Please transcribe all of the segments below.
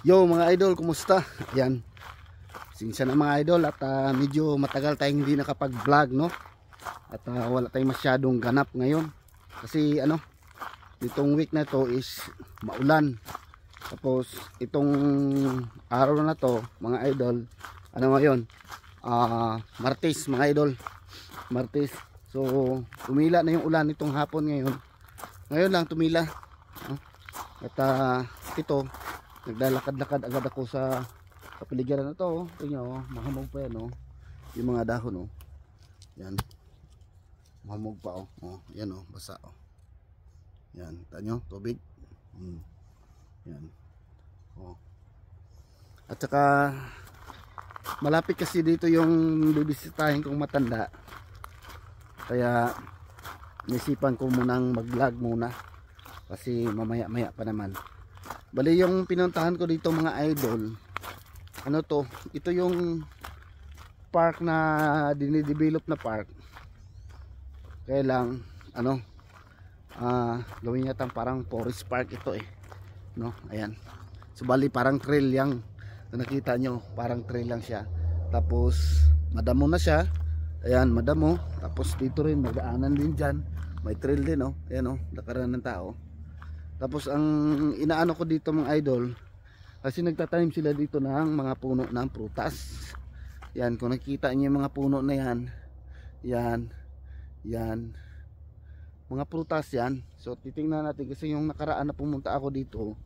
Yo mga idol, kumusta? Ayan, sinsa na mga idol at medyo matagal tayong hindi nakapag-vlog, no? At wala tayong masyadong ganap ngayon. Kasi ano, itong week na to is maulan. Tapos itong araw na to mga idol, ano ngayon? Martes mga idol. Martes. So tumila na yung ulan itong hapon ngayon. Ngayon lang tumila, no? At ito, naglalakad-lakad agad ako sa kapaligiran na to. Tingnan nyo, mahamog pa yan, oh. Yung mga dahon, oh. Yan. Mahamog pa, oh. Oh, yan, oh, basa, oh. Yan, tingnan nyo, tubig. Yan. Oh. At saka malapit kasi dito yung bibisitahin kong matanda. Kaya naisipan ko munang mag-vlog muna. Kasi mamaya-maya pa naman. Bali yung pinuntahan ko dito mga idol, ano to, ito yung park na dinidevelop na park. Kaya lang ano, gawin yata parang forest park ito eh, no? Ayan, so bali parang trail yang nakita nyo, parang trail lang siya. Tapos madamo na siya, ayan, madamo. Tapos dito rin magdaanan din dyan, may trail din, oh. Ayan, oh, lakaran ng tao. Tapos ang inaano ko dito mga idol, kasi nagtatanim sila dito ng mga puno ng prutas. Yan, kung nakita niyo yung mga puno na yan, yan, yan, mga prutas yan. So titingnan natin, kasi yung nakaraan na pumunta ako dito,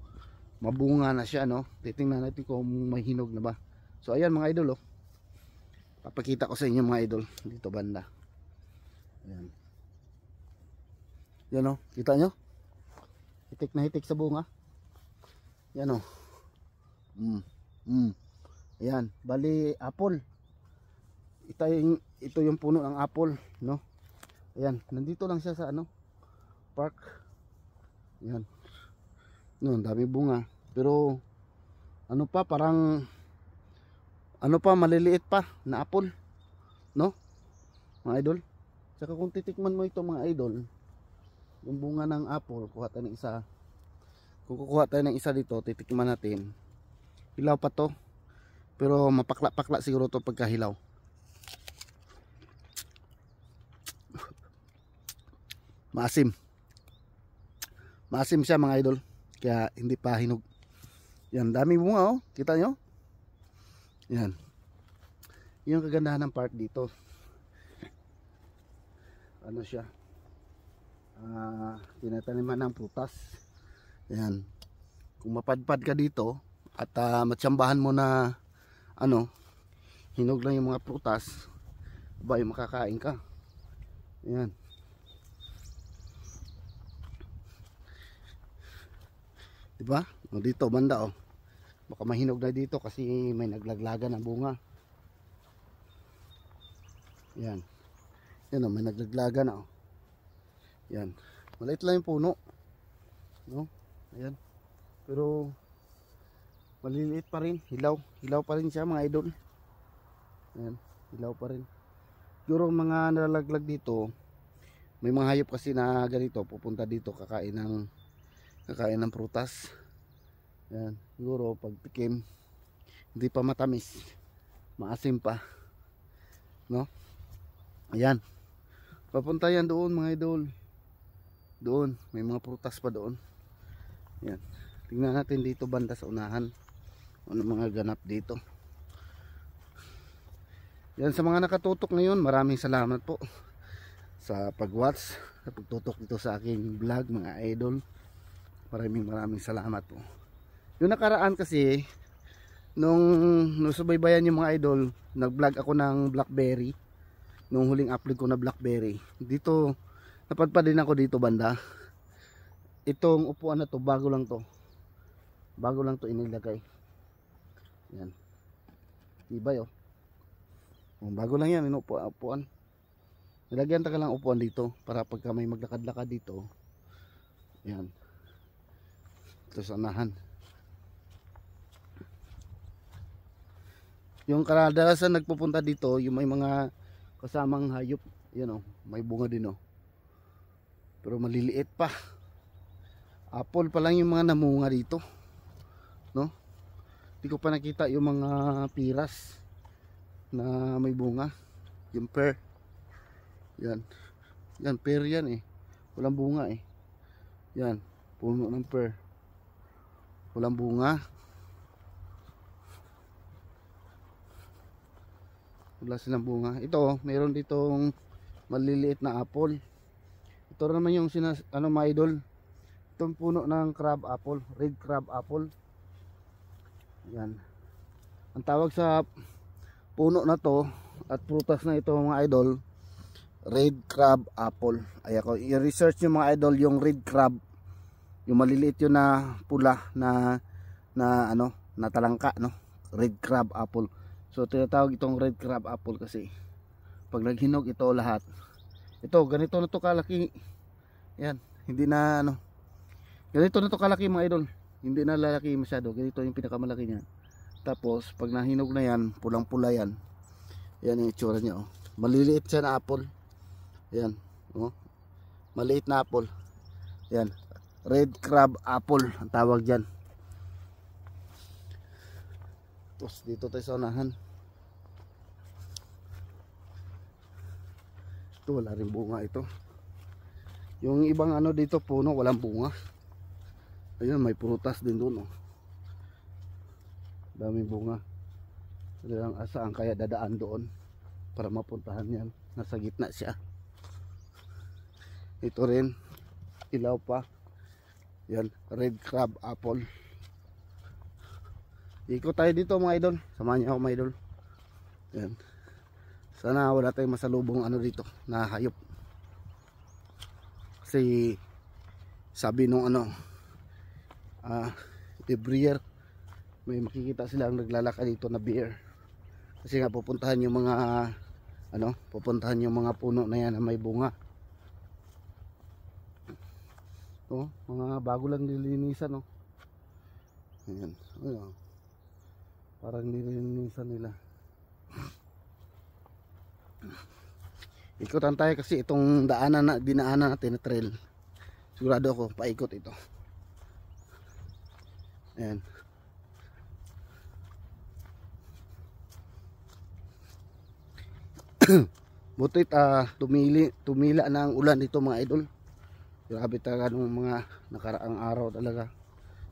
mabunga na siya, no? Titingnan natin kung may hinog na ba. So ayan mga idol, oh. Papakita ko sa inyo mga idol, dito banda. Ayan. Yan, oh, kita nyo? Hitik na hitik sa bunga. Yan, oh. Ayan, bali apple. Ito yung puno ng apple, no? Ayan, nandito lang siya sa ano, park. Ayan. No, dami bunga. Pero ano pa, parang ano pa, maliliit pa na apple, no? Mga idol. Saka kung titikman mo ito mga idol, yung bunga ng apple, kuha tayo ng isa. Kung kukuha tayo ng isa dito, titikman natin. Hilaw pa to, pero mapakla-pakla siguro to pagka hilaw. Maasim. Maasim siya mga idol, kaya hindi pa hinog. Yan, dami bunga, oh. Kita nyo? Yan. Yung kagandahan ng park dito. Ano siya? Tinataniman ng prutas. Yan. Kung mapadpad ka dito at matsambahan mo na ano, hinog lang yung mga prutas, ba, yung makakain ka. Yan. Diba? O, dito banda, oh. Baka mahinog na dito kasi may naglaglagan ng bunga. Yan. Yan, oh, may naglaglagan na, oh. Yan. Maliit lang yung puno, no? Ayan. Pero maliliit pa rin. Hilaw pa rin siya mga idol. Ayan. Hilaw pa rin. Siguro mga nalalaglag dito, may mga hayop kasi na ganito, pupunta dito kakain ng prutas. Ayan. Siguro pag tikim, hindi pa matamis, maasim pa, no? Ayan. Papunta yan doon mga idol. Doon, may mga prutas pa doon. Yan. Tingnan natin dito banda sa unahan. Ano mga ganap dito. Yan, sa mga nakatutok ngayon, maraming salamat po sa pag-watch, sa pagtutok dito sa aking vlog mga idol. Maraming salamat po. Yung nakaraan kasi, nung subaybayan yung mga idol, nag-vlog ako ng Blackberry. Nung huling upload ko na Blackberry. Dito napadpad din ako dito banda. Itong upuan na to, bago lang to. Bago lang to inilagay. Yan. Tibay, oh. Bago lang yan, upuan. Nilagyan taga lang upuan dito para pagka may maglakad-lakad dito. Yan. Ito sa unahan. Yung kadalasan nagpupunta dito, yung may mga kasamang hayop. Yan, oh, may bunga din, oh. Pero maliliit pa. Apple pa lang yung mga namunga dito, no? Hindi ko pa nakita yung mga piras na may bunga. Yung pear. Yan. Yan, pear yan eh. Walang bunga eh. Yan, puno ng pear. Walang bunga. Wala silang bunga. Ito, meron ditong maliliit na apple. Ito naman yung mga idol. Itong puno ng crab apple, red crab apple. Yan. Ang tawag sa puno na to at prutas na ito mga idol, red crab apple. Ay ako, i-research nyo mga idol yung red crab. Yung maliliit yun na pula na talangka, no? Red crab apple. So tinatawag itong red crab apple kasi pag naghinog ito lahat. Ito, ganito na to kalaki. Yan, hindi na ganito na to kalaki mga idol. Hindi na lalaki masyado. Ganito yung pinakamalaki niya. Tapos pag nahinog na yan, pulang-pula yan. Yan yung itsura niya, oh. Maliliit siya na apple. Yan, oh. Maliit na apple. Yan, red crab apple ang tawag diyan. Tapos dito tayo sa unahan. Ito wala rin bunga ito. Yung ibang dito puno walang bunga. Ayun, may prutas din doon, oh. Daming bunga. Kailangan asaan kaya dadaan doon para mapuntahan yan. Nasa gitna siya. Ito rin ilaw pa. Yan, red crab apple. Ikot tayo dito mga idol. Samahan niyo ako mga idol. Yan. Sana wala tayong masalubong dito na hayop. Kasi sabi nung every year may makikita silang naglalakad dito na bear. Kasi nga pupuntahan yung mga pupuntahan yung mga puno na yan na may bunga. Oh, mga bago lang nilinisan, oh. Ayan. Ayan. Parang nilinisan nila. Ikutan tayo kasi itong dinaanan natin na trail. Sigurado ako paikot ito. Ayan. Butit tumila na ang ulan dito mga idol. Grabe talaga nung mga nakaraang araw talaga.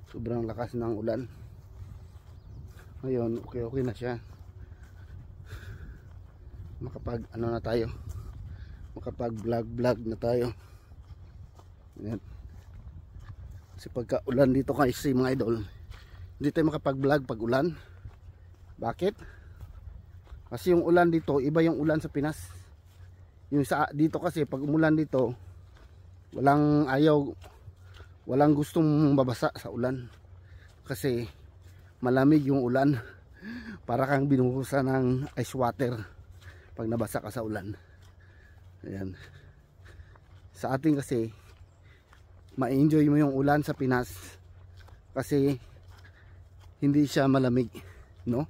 Sobrang lakas ng ulan. Ngayon, okay na siya. Makapag na tayo. Makapag vlog na tayo. Ayan. Kasi pagka ulan dito kasi mga idol, hindi tayo makapag vlog pag ulan. Bakit? Kasi yung ulan dito, iba yung ulan sa Pinas. Yung dito kasi pag umulan dito, walang gustong babasa sa ulan. Kasi malamig yung ulan. Para kang binuhusan ng ice water pag nabasa ka sa ulan. Ayan. Sa atin kasi ma-enjoy mo yung ulan sa Pinas kasi hindi siya malamig, no?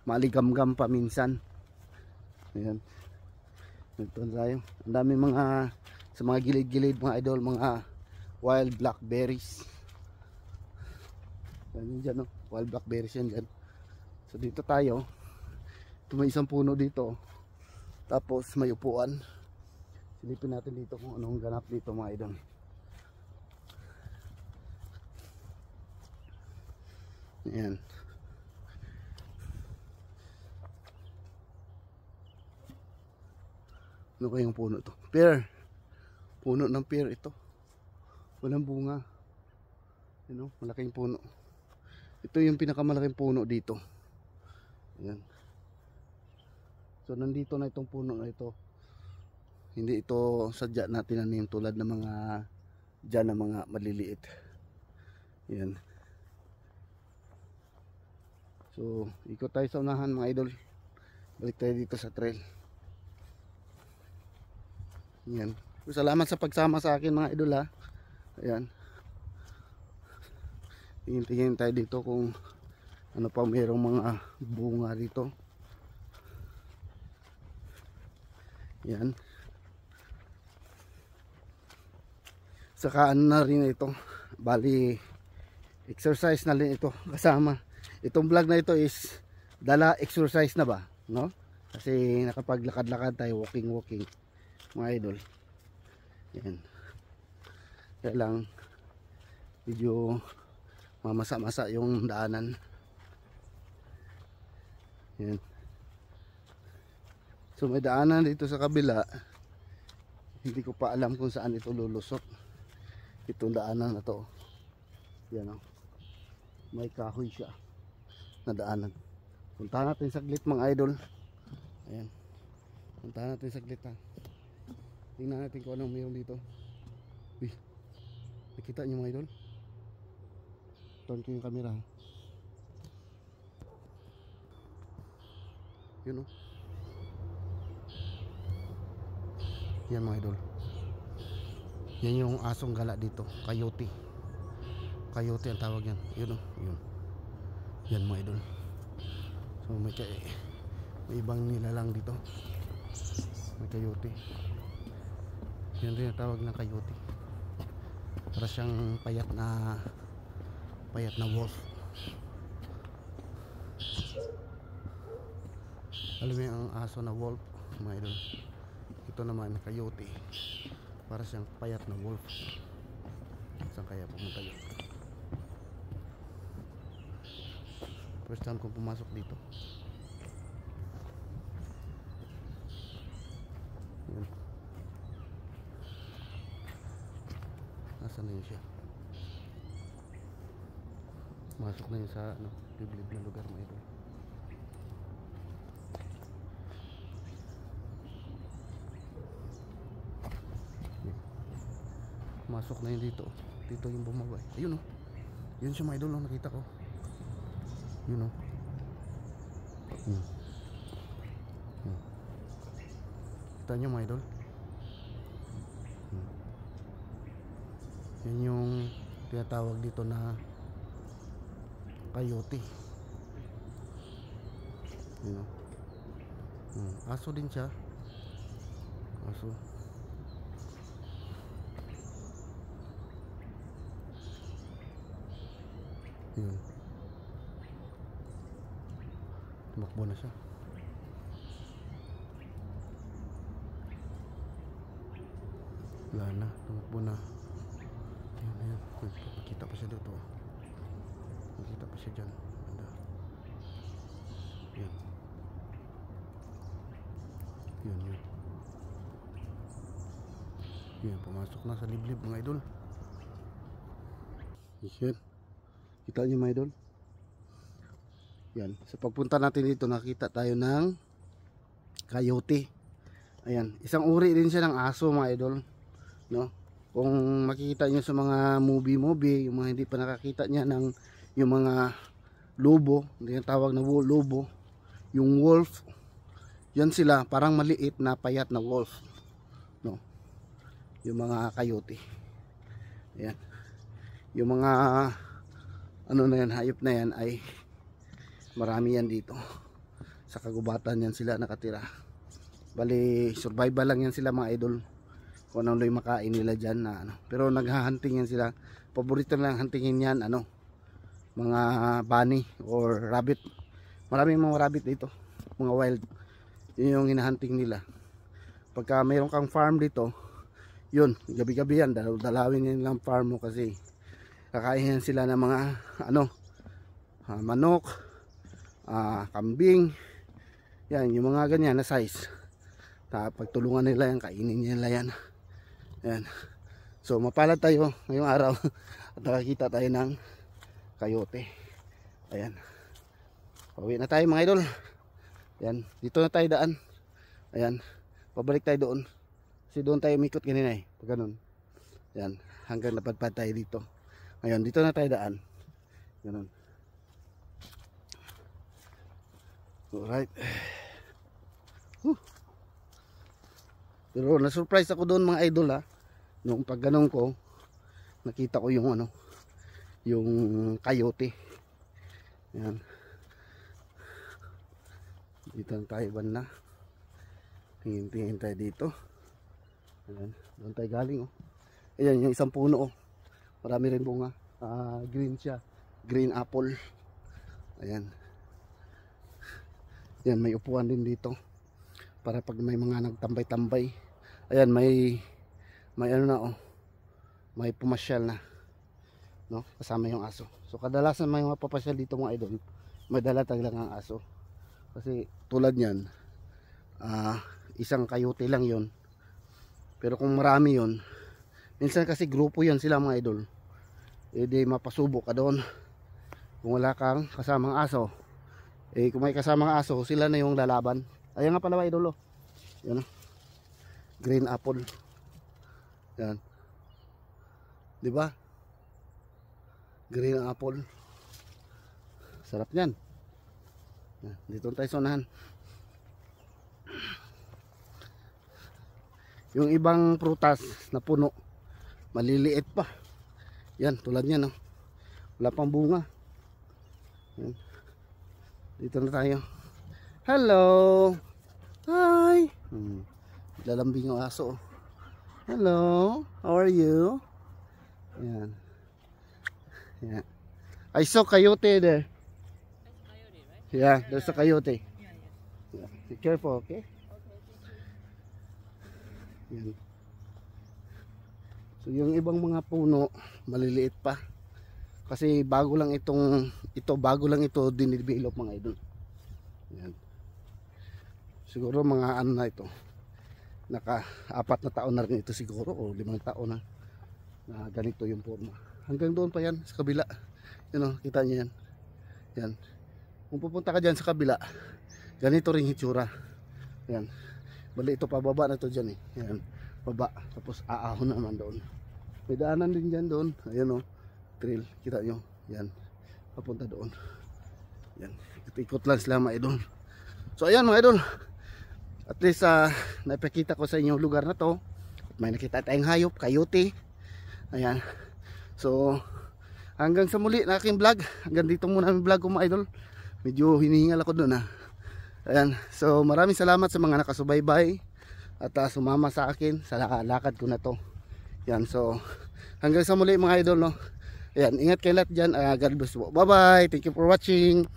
Maligamgam pa minsan. Ayan. Ito tayo. Ang dami sa mga gilid-gilid mga idol, mga wild blackberries. Yan dyan, no? Wild blackberries yan dyan. So dito tayo. Ito may isang puno dito. Tapos may upuan. Silipin natin dito kung anong ganap dito mga idol. Ayan. Ano kayong puno to? Pear. Puno ng pear ito. Walang bunga. Malaking puno. Ito yung pinakamalaking puno dito. Ayan. So nandito na itong puno na ito. Hindi ito sadya na tinanim tulad ng mga dyan na mga maliliit. Ayan. So ikot tayo sa unahan mga idol. Balik tayo dito sa trail. Ayan. Salamat sa pagsama sa akin mga idol, ha. Ayan. Tingin-tingin tayo dito kung ano pa mayroong mga bunga dito. Ayan. Saka na rin ito. Bali exercise na rin ito kasama itong vlog na ito is dala exercise na ba, no? Kasi nakapaglakad-lakad tayo, walking mga idol. Yan. Kaya lang medyo mamasa-masa yung daanan. Yan. So may daanan dito sa kabila. Hindi ko pa alam kung saan ito lulusot. Itong daanan na to. Yan o. May kahoy siya na daanan. Punta natin saglit mga idol. Ayan. Punta natin saglit ha. Tingnan natin kung anong mayroon dito. Uy. Nakita nyo mga idol? Turn ko yung camera ha. Yun o. Yan mga idol. Yan yung asong gala dito. Coyote. Coyote ang tawag yan. Yun o. Yun. Yan mga idol. So may ibang nilalang dito. May coyote. Yan rin ang tawag ng coyote. Para siyang payat na wolf. Alam mo yung aso na wolf mga idol. Ito naman coyote. Para siyang payat na wolf. Saan kaya pumunta yun? First time kong pumasok dito. Yan. Nasaan na yun siya? Masok na yun sa liblib na lugar mga idol. Masok na yun dito. Dito yung bumaba. Ayun o. Yun siya mga idol. Nakita ko. Yun o. Kita nyo mga idol. Yan yung tinatawag dito na coyote. Yun o. Aso din siya. Aso. Yun. Tumakbo na siya. Wala na. Tumakbo na. Ayan, ayan. Makita pa siya dito. Makita pa siya dyan. Yan. Yun. Yan. Pumasok na sa liblib mga idol. Yan. Kita niyo mga idol. Yan, sa pagpunta natin dito nakita tayo ng coyote. Ayan, isang uri din siya ng aso mga idol, no? Kung makikita niyo sa mga movie, yung mga hindi pa nakakita niya ng yung mga lobo, hindi yung tawag na lobo, yung wolf. Yan sila, parang maliit na payat na wolf, no? Yung mga coyote. Ayan. Yung mga ano na yan, hayop na yan ay marami yan dito sa kagubatan. Yan sila nakatira. Bali survival lang yan sila mga idol, kung ano yung makain nila dyan na pero naghahunting yan sila. Paborito lang huntingin yan mga bunny or rabbit. Maraming mga rabbit dito, mga wild. Yun yung hinahunting nila. Pagka mayroon kang farm dito, yun gabi-gabi yan dalawin yan lang farm mo, kasi kakain sila ng mga manok, kambing. Yan yung mga ganyan na size. Pagtulungan nila yan, kainin nila yan. Yan. So mapalad tayo ngayong araw at nakakita tayo ng coyote. Ayan. Pauwi na tayo mga idol. Yan, dito na tayo daan. Ayan, pabalik tayo doon. Kasi doon tayo umikot kanina pag ganun. Yan, hanggang napadpad tayo dito. Ngayon, dito na tayo daan. Ganun. Alright. Pero na-surprise ako doon mga idol nung pag ganun ko, nakita ko yung yung coyote. Yan. Dito tayo banda. Tingin tayo dito. Ayan. Doon tayo galing Ayan yung isang puno Marami rin bunga. Green siya. Green apple. Ayan. Yan, may upuan din dito para pag may mga nagtambay-tambay. Ayan, may ano na oh. May pumasyal na, no? Kasama yung aso. So kadalasan may mga papasyal dito mga idol, may dala talaga ang aso. Kasi tulad niyan, isang kayote lang yon. Pero kung marami yon, minsan kasi grupo yan sila mga idol, eh di mapasubok ka doon. Kung wala kang kasamang aso, eh kung may kasamang aso, sila na yung lalaban. Ayan nga pala mga idol, oh. Yan, oh. Green apple. Yan. 'Di ba? Green apple. Sarap niyan. Yan, dito tayo sa unahan. Yung ibang prutas na puno, maliliit pa. Yan, tulad niyan, oh. Wala pang bunga. Yan. Dito na tayo. Hello. Hi. Lalambing yung aso. Hello. How are you? Yan. Yan. I saw coyote there. Yeah, there's a coyote. Yeah. Be careful, okay? Yan. So yung ibang mga puno maliliit pa. Kasi bago lang ito dinidevelop mga idol. Yan. Siguro mga ano na ito. Naka-4 na taon na rin ito siguro o 5 taon na ganito yung forma. Hanggang doon pa yan sa kabila. Yan o, kita niyo yan. Yan. Kung pupunta ka dyan sa kabila, ganito rin hitsura. Yan. Bali ito pababa na ito dyan eh. Yan. Baba. Tapos aahon naman doon. May daanan din dyan doon. Ayan o. Trail. Kita nyo. Yan. Papunta doon. Yan. Ikot lang sila mga idol. So ayan mga idol. At least naipakita ko sa inyo lugar na to. At may nakita tayong hayop, coyote. Ayan. So hanggang sa muli na aking vlog. Hanggang dito muna ang vlog ko mga idol. Medyo hinihingal ako doon Ayan. So maraming salamat sa mga nakasubaybay at sumama sa akin sa lakad ko na to. Yan. So hanggang sa muli mga idol, no. Ayan, ingat kayo lahat dyan. God bless po. Bye bye. Thank you for watching.